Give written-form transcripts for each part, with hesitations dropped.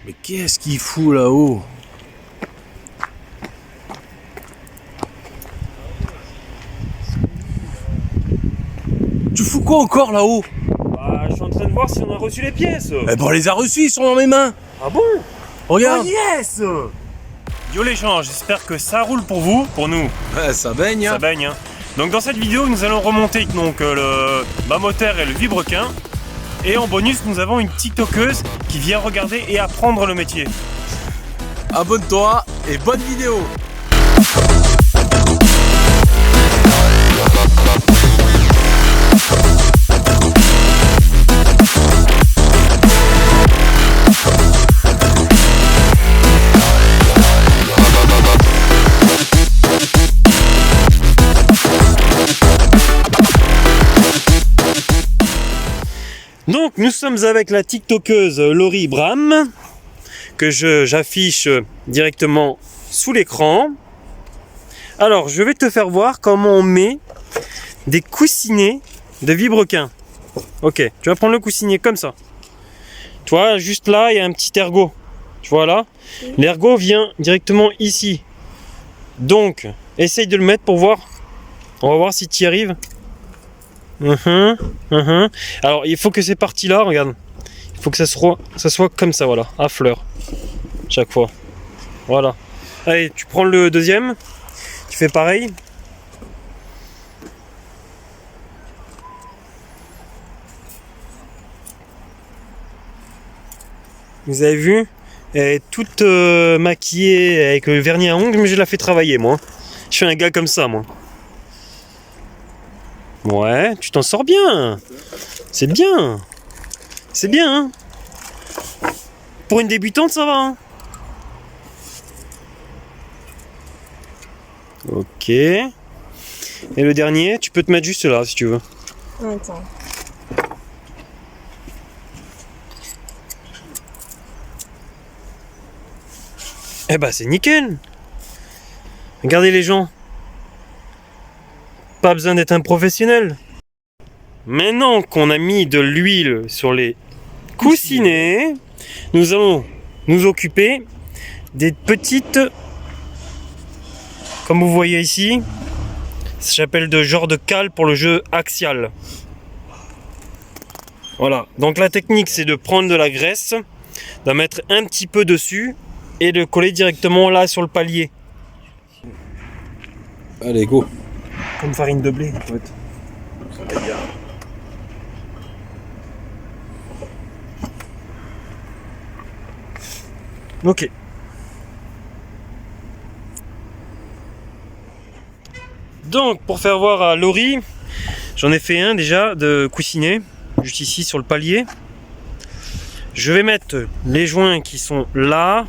Mais qu'est-ce qu'il fout là-haut? Tu fous quoi encore là-haut? Bah, je suis en train de voir si on a reçu les pièces. Eh ben on les a reçus, ils sont dans mes mains. Ah bon? Regarde. Yes! Yo les gens, j'espère que ça roule pour vous, pour nous. Ouais, ça baigne. Ça Hein. baigne. Hein. Donc dans cette vidéo, nous allons remonter donc, le bas-moteur et le vibrequin. Et en bonus, nous avons une TikTokeuse qui vient regarder et apprendre le métier. Abonne-toi et bonne vidéo. Donc nous sommes avec la TikTokeuse Laurie Bram, que j'affiche directement sous l'écran. Alors je vais te faire voir comment on met des coussinets de vibrequin. Ok, tu vas prendre le coussinet comme ça. Tu vois, juste là, il y a un petit ergot. Tu vois là? L'ergot vient directement ici. Donc, essaye de le mettre pour voir. On va voir si tu y arrives. Alors, il faut que ces parties-là, regarde. Il faut que ça soit comme ça, voilà, à fleur. Chaque fois. Voilà. Allez, tu prends le deuxième. Tu fais pareil. Vous avez vu? Elle est toute maquillée avec le vernis à ongles, mais je la fais travailler, moi. Je suis un gars comme ça, moi. Ouais, tu t'en sors bien. C'est bien. C'est bien, hein. Pour une débutante, ça va, hein. Ok. Et le dernier, tu peux te mettre juste là, si tu veux. Attends. Eh bah, c'est nickel. Regardez les gens. Pas besoin d'être un professionnel. Maintenant qu'on a mis de l'huile sur les coussinets, nous allons nous occuper des petites, comme vous voyez ici, ça s'appelle de genre de cale pour le jeu axial. Voilà, donc la technique c'est de prendre de la graisse, d'en mettre un petit peu dessus et de coller directement là sur le palier. Allez, go. Comme farine de blé en fait. Ok. Donc pour faire voir à Laurie, j'en ai fait un déjà de coussinet, juste ici sur le palier. Je vais mettre les joints qui sont là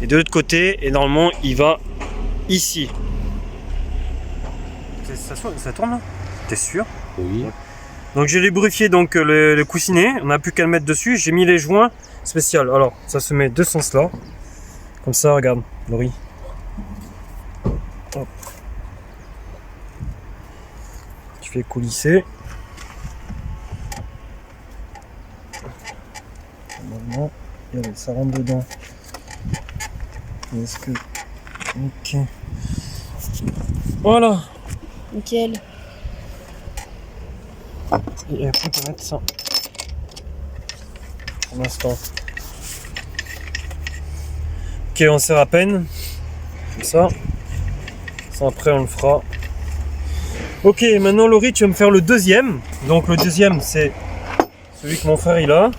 et de l'autre côté et normalement il va ici. Ça tourne là? T'es sûr? Oui. Donc j'ai lubrifié donc le coussinet, on n'a plus qu'à le mettre dessus, j'ai mis les joints spéciaux. Alors ça se met de ce sens là, comme ça, regarde Laurie. Hop. Tu fais coulisser. Normalement, regardez, ça rentre dedans. Est-ce que... Ok. Voilà. Nickel. Et après, on peut mettre ça. Pour l'instant. Ok, on serre à peine. Comme ça. Ça, après, on le fera. Ok, maintenant, Laurie, tu vas me faire le deuxième. Donc, le deuxième, c'est celui que mon frère il a.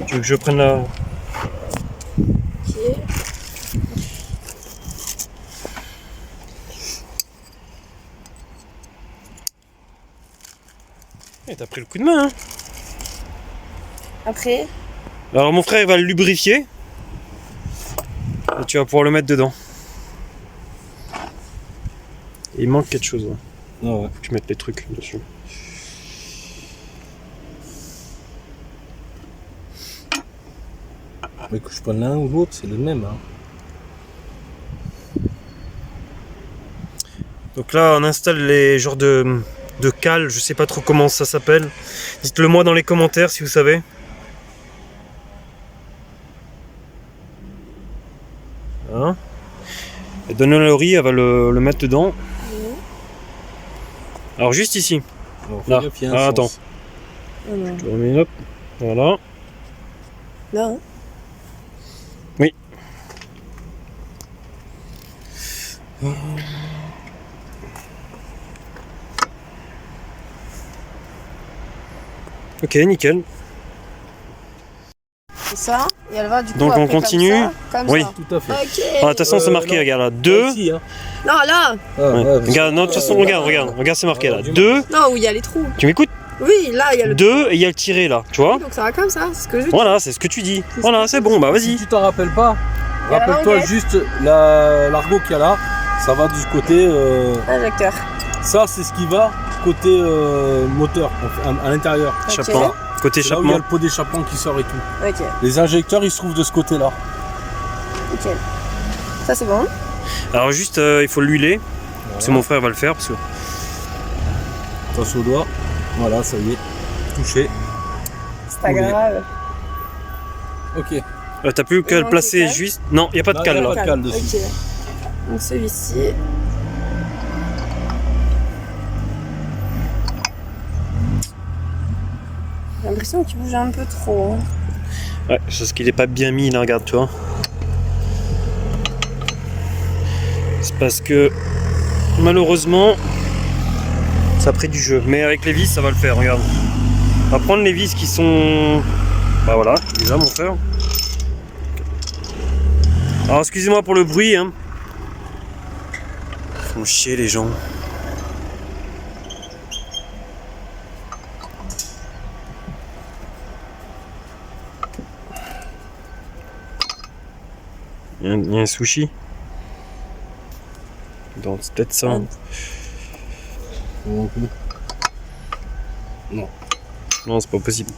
Tu veux que je prenne la. Ok. Eh, t'as pris le coup de main, hein. Après, Alors, mon frère il va le lubrifier. Et tu vas pouvoir le mettre dedans. Et il manque quelque chose. Là. Ah ouais. Faut que je mette les trucs dessus. Mais que je prenne l'un ou l'autre, c'est le même. Hein. Donc là, on installe les genres de cale, je sais pas trop comment ça s'appelle. Dites-le moi dans les commentaires si vous savez. Hein. Et donne-le à Laurie, elle va le mettre dedans. Alors juste ici. Alors, Là. fais gaffe, il y a un Ah, sens. attends. Non. Je remets, hop. Voilà. Là, hein. Ok, nickel. C'est ça. Et elle va du coup. Donc, on après, continue. Comme Oui. ça. Tout à fait. Ok. Ah, de toute façon, c'est marqué, non. regarde là. 2. Ici, hein. Non, là. Ah, Ouais. ouais, Regarde, non, de toute façon, regarde, c'est marqué là. 2. Non, où il y a les trous. Tu m'écoutes? Oui, là, il y a le. 2 et il y a le tiré là, tu vois? Donc ça va comme ça, c'est ce que je dis. Voilà, c'est ce que tu dis. C'est Voilà, ce c'est bon, bah Si vas-y. tu t'en rappelles pas, Il y a la rappelle-toi languette. juste l'argot qu'il y a là. Ça va du côté. Injecteur. Ça, c'est ce qui va côté moteur, à l'intérieur. Ok. Échappement. Côté C'est là où il y a échappement. le pot d'échappement qui sort et tout. Ok, Les injecteurs, ils se trouvent de ce côté-là. nickel. Ça c'est bon. Alors juste, il faut l'huiler. Parce que mon frère va le faire. Parce que... Passe au doigt. Voilà, ça y est. Touché. C'est pas Oui. grave. Ok. T'as plus qu'à Il le manque placer le cale. juste. Non, il n'y a pas de Non, cale y a là. pas de cale dessus. Ok. Donc celui-ci. J'ai l'impression qu'il bouge un peu trop. Hein. Ouais, c'est parce qu'il est pas bien mis là, regarde, tu vois. C'est parce que malheureusement ça a pris du jeu. Mais avec les vis ça va le faire, regarde. On va prendre les vis qui sont. Bah voilà, déjà mon frère. Alors excusez-moi pour le bruit hein. Ils font chier les gens. Il y a un sushi. Donc c'est peut-être ça. Non. Non, c'est pas possible.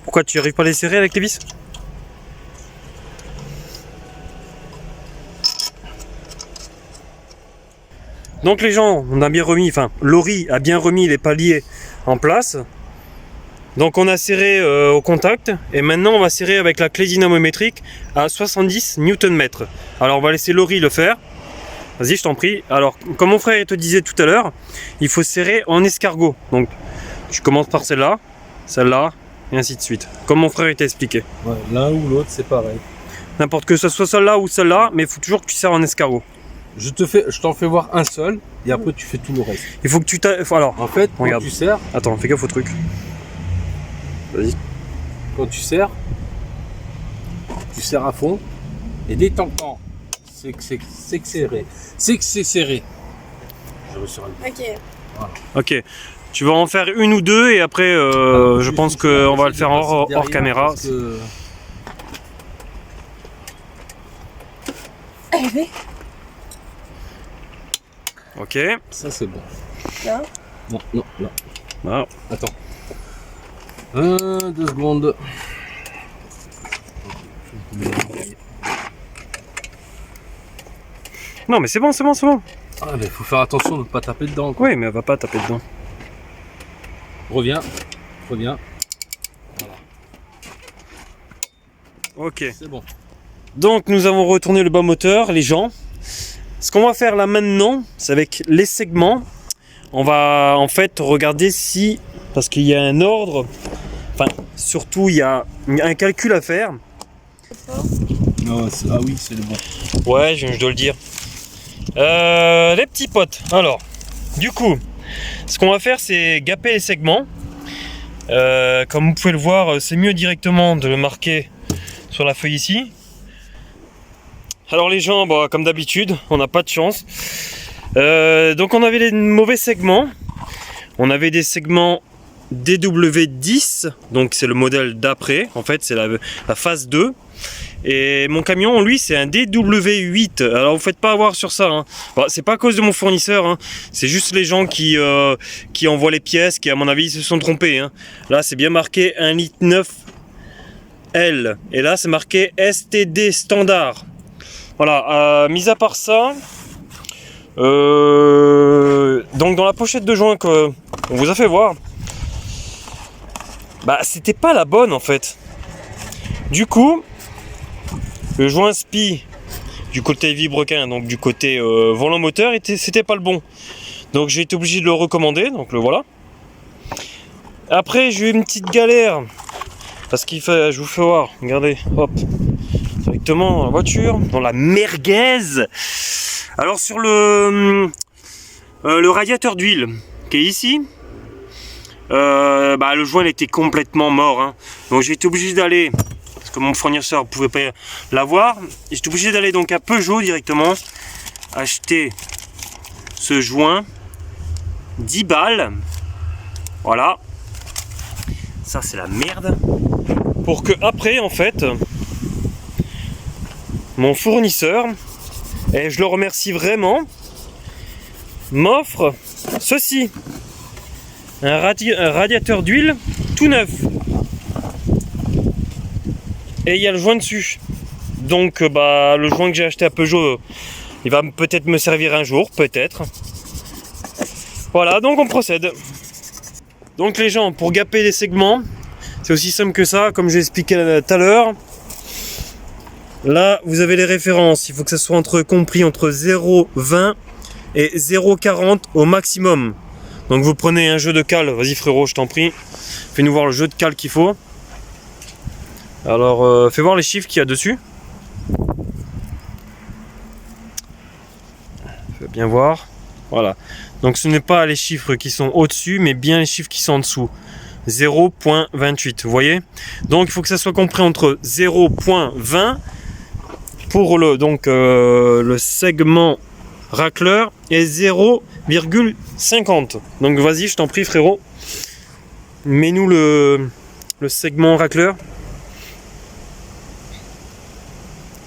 Pourquoi tu arrives pas à les serrer avec les vis? Donc les gens, on a bien remis, enfin Laurie a bien remis les paliers en place. Donc on a serré au contact et maintenant on va serrer avec la clé dynamométrique à 70 Nm. Alors on va laisser Laurie le faire. Vas-y, je t'en prie. Alors, comme mon frère te disait tout à l'heure, il faut serrer en escargot. Donc, tu commences par celle-là, et ainsi de suite. Comme mon frère t'a expliqué. Ouais, l'un ou l'autre, c'est pareil. N'importe que ce soit celle-là ou celle-là, mais il faut toujours que tu serres en escargot. Je t'en fais voir un seul, et après tu fais tout le reste. Il faut que tu alors, En fait, quand Regarde. tu serres, attends, fais gaffe au truc. Vas-y. quand tu serres à fond, et dès que t'entends, c'est que c'est serré. C'est que c'est serré. Je vais sur un- Ok. Ok. Tu vas en faire une ou deux et après, je pense qu'on va le faire hors caméra. Parce que- Ok. Ça, c'est bon. Là. Non, non, non. Ah. Attends. 2 secondes. Non, mais c'est bon, c'est bon, c'est bon. Ah, mais faut faire attention de ne pas taper dedans. Quoi. Oui, mais elle va pas taper dedans. Reviens. Ok. C'est bon. Donc nous avons retourné le bas moteur, les gens. Ce qu'on va faire là maintenant, c'est avec les segments. On va en fait regarder si, parce qu'il y a un ordre, enfin surtout il y a un calcul à faire. Non, ah oui, c'est le bon. Ouais, je dois le dire. Les petits potes. Alors, du coup, ce qu'on va faire, c'est gaper les segments. Comme vous pouvez le voir, c'est mieux directement de le marquer sur la feuille ici. Alors les gens, bah, comme d'habitude, on n'a pas de chance. Donc on avait les mauvais segments. On avait des segments DW10, donc c'est le modèle d'après. En fait, c'est la phase 2. Et mon camion, lui, c'est un DW8. Alors, vous faites pas avoir sur ça. Hein. Bon, c'est pas à cause de mon fournisseur. Hein. C'est juste les gens qui envoient les pièces, qui, à mon avis, se sont trompés. Hein. Là, c'est bien marqué 1,9 litre L. Et là, c'est marqué STD standard. Voilà. Mis à part ça, donc dans la pochette de joint qu'on vous a fait voir, bah, c'était pas la bonne en fait. Du coup, Le joint SPI du côté vilebrequin, donc du côté volant moteur, c'était pas le bon. Donc j'ai été obligé de le recommander, donc le voilà. Après j'ai eu une petite galère, parce qu'il fait, je vous fais voir, regardez, hop, directement dans la voiture, dans la merguez. Alors sur le radiateur d'huile qui est ici, le joint il était complètement mort, hein. Donc j'ai été obligé d'aller, parce que mon fournisseur ne pouvait pas l'avoir, j'étais obligé d'aller donc à Peugeot directement acheter ce joint 10 balles, voilà, ça c'est la merde, pour que après en fait mon fournisseur, et je le remercie vraiment, m'offre ceci, un radiateur d'huile tout neuf, et il y a le joint dessus. Donc le joint que j'ai acheté à Peugeot, il va peut-être me servir un jour, peut-être. Voilà, donc on procède. Donc les gens, pour gaper les segments, c'est aussi simple que ça, comme j'ai expliqué tout à l'heure. Là, vous avez les références, il faut que ça soit compris entre 0,20 et 0,40 au maximum. Donc vous prenez un jeu de cale, vas-y frérot, je t'en prie, fais-nous voir le jeu de cale qu'il faut. Alors, fais voir les chiffres qu'il y a dessus. Je vais bien voir. Voilà. Donc ce n'est pas les chiffres qui sont au-dessus, mais bien les chiffres qui sont en dessous. 0,28, vous voyez? Donc il faut que ça soit compris entre 0,20 pour le segment racleur et 0,50. Donc vas-y, je t'en prie frérot. Mets-nous le segment racleur.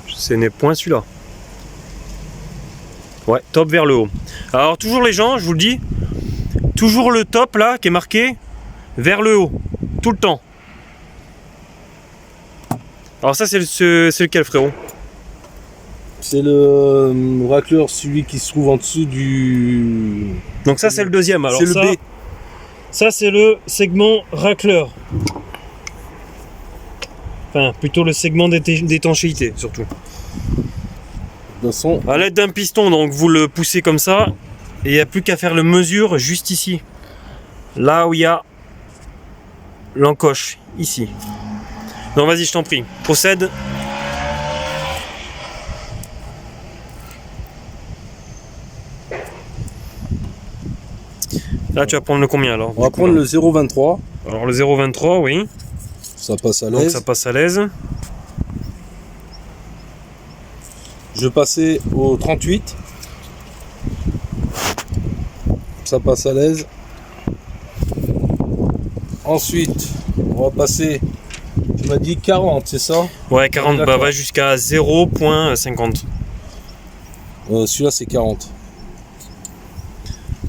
Ce n'est point celui-là. Ouais, top vers le haut. Alors toujours les gens, je vous le dis, toujours le top là qui est marqué vers le haut, tout le temps. Alors ça c'est lequel frérot? C'est le racleur, celui qui se trouve en dessous du... Donc ça c'est le deuxième. Alors c'est le B. Ça c'est le segment racleur. Enfin plutôt le segment d'étanchéité surtout. De son... À l'aide d'un piston, donc vous le poussez comme ça, et il n'y a plus qu'à faire le mesure juste ici. Là où il y a l'encoche, ici. Donc vas-y, je t'en prie, procède. Là, tu vas prendre le combien alors? On va prendre le 0,23. Alors le 0,23, oui. Ça passe à Donc l'aise. ça passe à l'aise. Je passais au 38. Ça passe à l'aise. Ensuite, on va passer, tu m'as dit 40, c'est ça? Ouais, 40, va jusqu'à 0,50. Celui-là, c'est 40.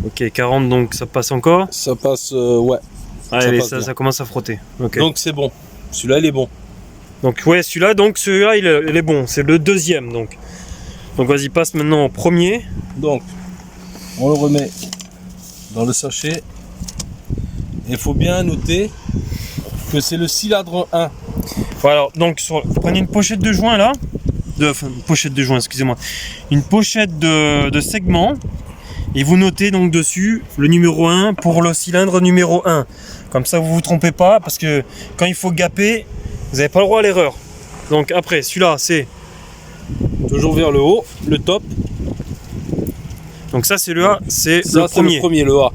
Ok, 40, donc ça passe encore. Ça passe, ouais. Allez, passe bien. ça commence à frotter. Okay. Donc c'est bon. Celui-là, il est bon. Donc ouais, celui-là, il est bon. C'est le deuxième, donc. Donc vas-y, passe maintenant au premier. Donc, on le remet dans le sachet. Il faut bien noter que c'est le cylindre 1. Voilà, donc prenez une pochette de joint là. Une pochette de joint, excusez-moi. Une pochette de segments. Et vous notez donc dessus le numéro 1 pour le cylindre numéro 1. Comme ça, vous ne vous trompez pas, parce que quand il faut gaper, vous n'avez pas le droit à l'erreur. Donc après, celui-là, c'est... Toujours vers le haut, le top. Donc ça, c'est le A, c'est Ça, le c'est premier. le premier, le A.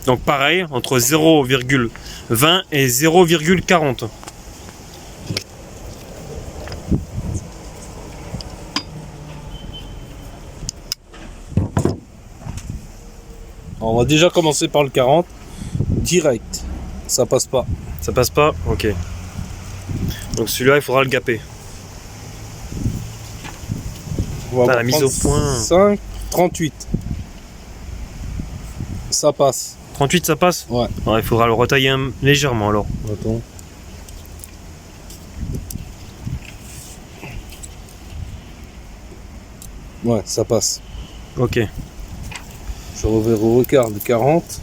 Donc pareil, entre 0,20 et 0,40. On va déjà commencer par le 40. Direct. Ça passe pas. Ça passe pas? Ok. Donc celui-là, il faudra le gaper. On va la mise au point. 5, 38. Ça passe. 38, ça passe? Ouais. Alors, il faudra le retailler légèrement alors. Attends. Ouais, ça passe. Ok. Je regarde 40.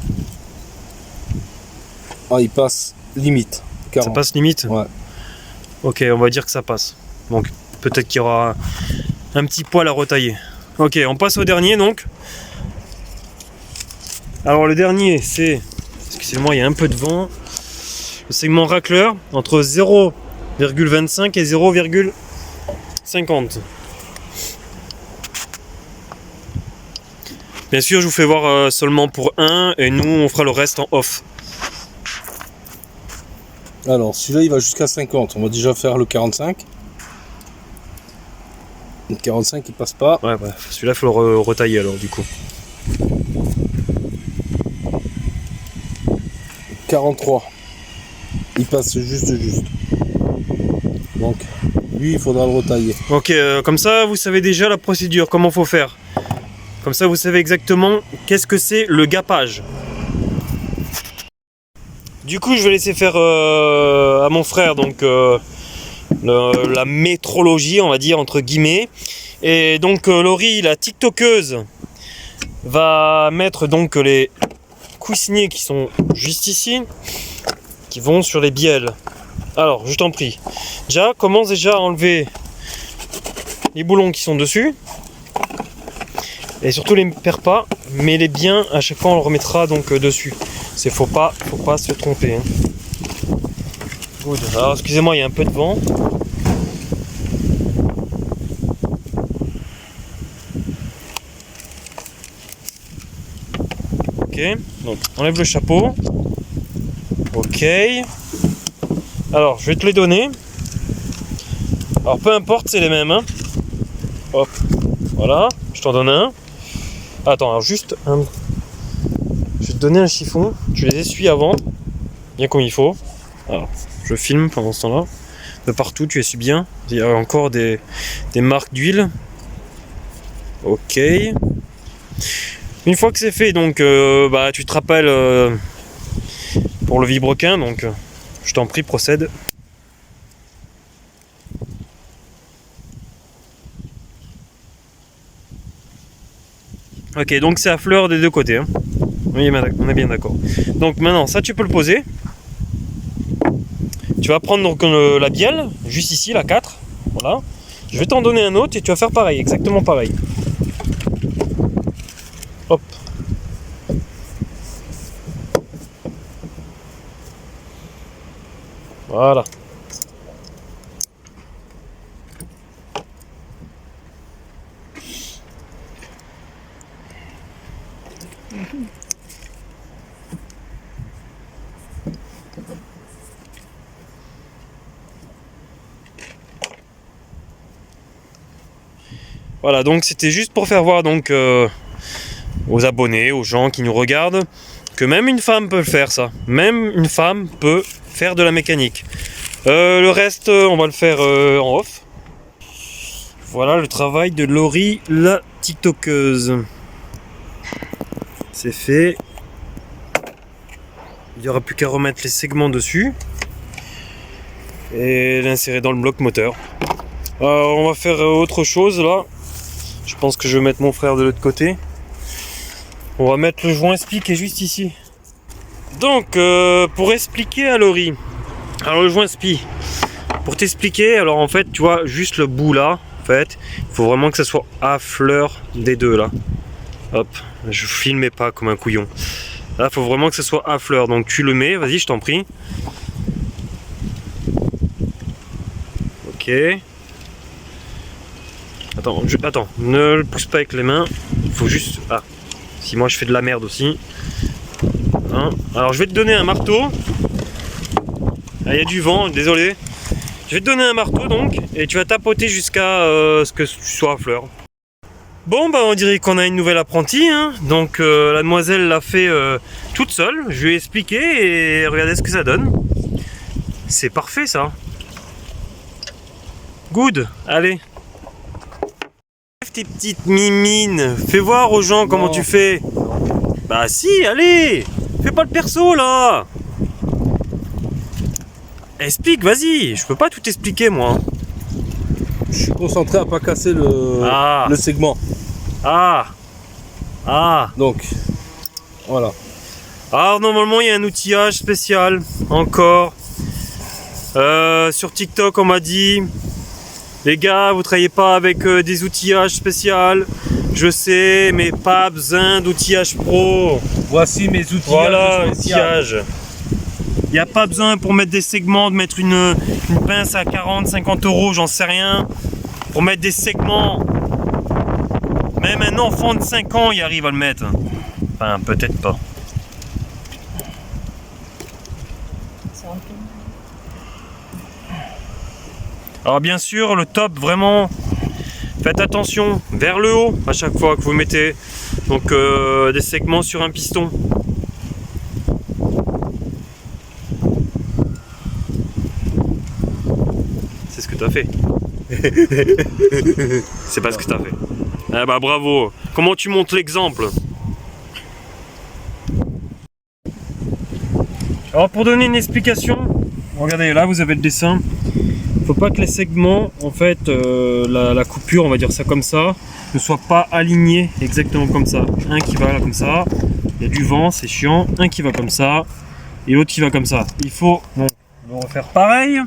Ah, il passe limite. 40. Ça passe limite? Ouais. Ok, on va dire que ça passe. Donc peut-être qu'il y aura un petit poil à retailler. Ok, on passe au dernier donc. Alors le dernier c'est, excusez-moi, il y a un peu de vent. Le segment racleur entre 0,25 et 0,50. Bien sûr, je vous fais voir seulement pour un et nous on fera le reste en off. Alors, celui-là, il va jusqu'à 50. On va déjà faire le 45. Le 45, il passe pas. Ouais, bref, celui-là, il faut le retailler alors, du coup. 43. Il passe juste. Donc, lui, il faudra le retailler. Ok, comme ça, vous savez déjà la procédure, comment faut faire. Comme ça, vous savez exactement qu'est-ce que c'est le gappage. Du coup, je vais laisser faire à mon frère donc la métrologie, on va dire entre guillemets. Et donc Laurie, la tiktokeuse, va mettre donc les coussiniers qui sont juste ici, qui vont sur les bielles. Alors, je t'en prie. Déjà, commence déjà à enlever les boulons qui sont dessus. Et surtout les perds pas, mets-les bien, à chaque fois on le remettra donc dessus. C'est faut pas se tromper. Hein. Good. Alors excusez-moi, il y a un peu de vent. Ok, donc enlève le chapeau. Ok. Alors je vais te les donner. Alors peu importe, c'est les mêmes. Hein. Hop, voilà, je t'en donne un. Attends, alors juste un... Je vais te donner un chiffon, tu les essuies avant, bien comme il faut. Alors, je filme pendant ce temps-là. De partout, tu essuies bien. Il y a encore des marques d'huile. Ok. Une fois que c'est fait, donc, tu te rappelles pour le vilebrequin, donc je t'en prie, procède. Ok, donc c'est à fleur des deux côtés. Hein. Oui, on est bien d'accord. Donc maintenant, ça tu peux le poser. Tu vas prendre donc la bielle, juste ici, la 4. Voilà. Je vais t'en donner un autre et tu vas faire pareil, exactement pareil. Hop. Voilà. Voilà, donc c'était juste pour faire voir donc aux abonnés, aux gens qui nous regardent, que même une femme peut le faire ça. Même une femme peut faire de la mécanique. Le reste, on va le faire en off. Voilà le travail de Laurie, la tiktokeuse. C'est fait. Il n'y aura plus qu'à remettre les segments dessus et l'insérer dans le bloc moteur. On va faire autre chose là. Je pense que je vais mettre mon frère de l'autre côté. On va mettre le joint SPI qui est juste ici. Donc pour expliquer à Laurie, alors le joint SPI, pour t'expliquer, alors en fait tu vois juste le bout là, en fait, il faut vraiment que ça soit à fleur des deux là. Hop, je filmais pas comme un couillon. Là il faut vraiment que ça soit à fleur, donc tu le mets, vas-y je t'en prie. Ok. Attends, ne le pousse pas avec les mains. Il faut juste... Ah, si moi je fais de la merde aussi. Hein. Alors je vais te donner un marteau. Ah, il y a du vent, désolé. Je vais te donner un marteau donc. Et tu vas tapoter jusqu'à ce que tu sois à fleur. Bon, bah on dirait qu'on a une nouvelle apprentie. Hein. Donc la demoiselle l'a fait toute seule. Je lui ai expliqué et regardez ce que ça donne. C'est parfait ça. Good, allez. Tes petites mimines, fais voir aux gens comment tu fais. Bah si, allez, fais pas le perso là. Explique, vas-y, je peux pas tout expliquer moi. Je suis concentré à pas casser le segment. Ah. Donc, voilà. Alors normalement il y a un outillage spécial, encore. Sur TikTok on m'a dit Les gars, vous travaillez pas avec des outillages spéciaux. Je sais, mais pas besoin d'outillage pro. Voici mes outils. Voilà, outillage. Il n'y a pas besoin pour mettre des segments, de mettre une pince à 40-50 euros, j'en sais rien. Pour mettre des segments. Même un enfant de 5 ans y arrive à le mettre. Enfin, peut-être pas. Alors bien sûr, le top, vraiment, faites attention vers le haut à chaque fois que vous mettez donc des segments sur un piston. C'est ce que tu as fait. C'est pas ce que tu as fait. Ah bah bravo. Comment tu montres l'exemple? Alors pour donner une explication, regardez là vous avez le dessin. Faut pas que les segments, en fait, la coupure, on va dire ça comme ça, ne soit pas alignée exactement comme ça. Un qui va là comme ça, il y a du vent, c'est chiant. Un qui va comme ça, et l'autre qui va comme ça. Il faut donc le refaire pareil.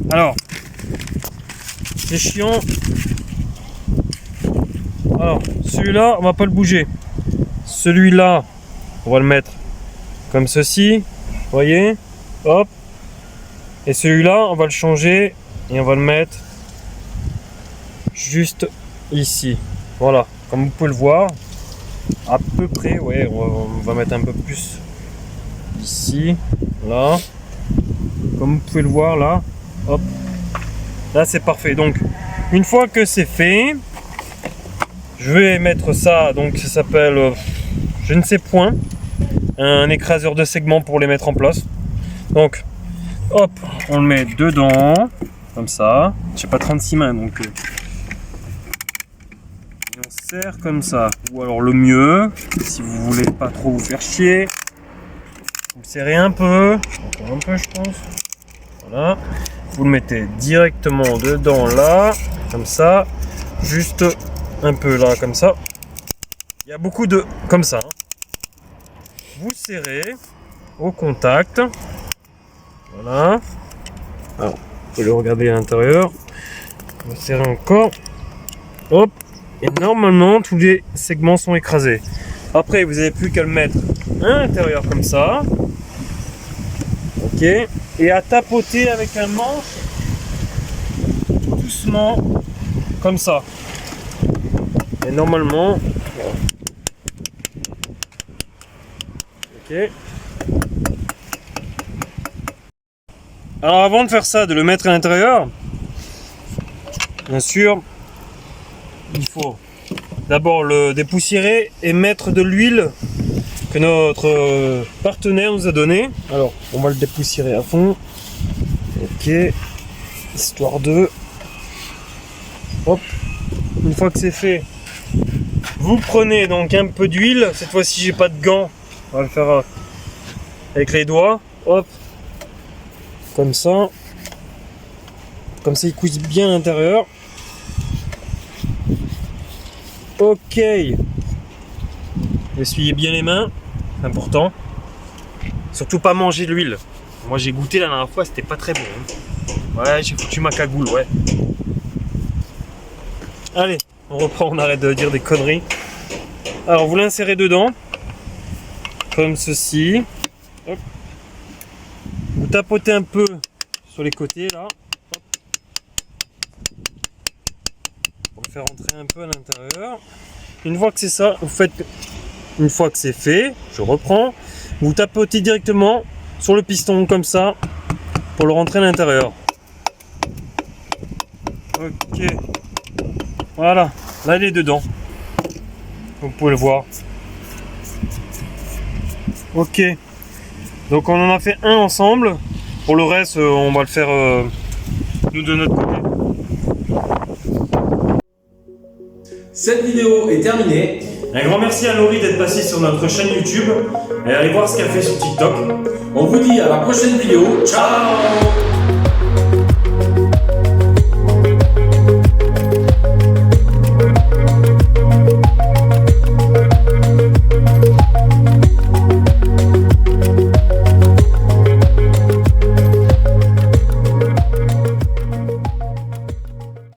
Alors, c'est chiant. Alors, celui-là, on va pas le bouger. Celui-là, on va le mettre comme ceci. Vous voyez? Hop. Et celui-là, on va le changer et on va le mettre juste ici. Voilà, comme vous pouvez le voir, à peu près, ouais, on va mettre un peu plus ici, là. Comme vous pouvez le voir là, hop, là c'est parfait. Donc, une fois que c'est fait, je vais mettre ça, donc ça s'appelle, je ne sais point, un écraseur de segments pour les mettre en place. Donc, hop, on le met dedans, comme ça. J'ai pas 36 mains, donc et on serre comme ça. Ou alors le mieux, si vous voulez pas trop vous faire chier, vous le serrez un peu, encore un peu je pense. Voilà. Vous le mettez directement dedans là, comme ça. Juste un peu là, comme ça. Il y a beaucoup de... comme ça. Vous serrez au contact. Voilà. Alors, vous pouvez le regarder à l'intérieur. On va serrer encore. Hop. Et normalement, tous les segments sont écrasés. Après, vous n'avez plus qu'à le mettre à l'intérieur comme ça. Ok. Et à tapoter avec un manche. Tout doucement. Comme ça. Et normalement. Voilà. Ok. Alors avant de faire ça, de le mettre à l'intérieur, bien sûr, il faut d'abord le dépoussiérer et mettre de l'huile que notre partenaire nous a donné. Alors, on va le dépoussiérer à fond. Ok, histoire de... Hop, une fois que c'est fait, vous prenez donc un peu d'huile. Cette fois-ci, j'ai pas de gants. On va le faire avec les doigts. Hop. Comme ça, il cuise bien à l'intérieur. Ok. Essuyez bien les mains, important. Surtout pas manger de l'huile. Moi j'ai goûté la dernière fois, c'était pas très bon. Ouais, j'ai foutu ma cagoule, ouais. Allez, on reprend, on arrête de dire des conneries. Alors vous l'insérez dedans, comme ceci. Hop. Vous tapotez un peu sur les côtés là. Hop. Pour le faire entrer un peu à l'intérieur. Une fois que c'est ça, vous faites. Une fois que c'est fait, je reprends. Vous tapotez directement sur le piston comme ça pour le rentrer à l'intérieur. Ok. Voilà. Là il est dedans. Vous pouvez le voir. Ok. Donc on en a fait un ensemble. Pour le reste, on va le faire nous de notre côté. Cette vidéo est terminée. Un grand merci à Laurie d'être passée sur notre chaîne YouTube et allez voir ce qu'elle fait sur TikTok. On vous dit à la prochaine vidéo. Ciao!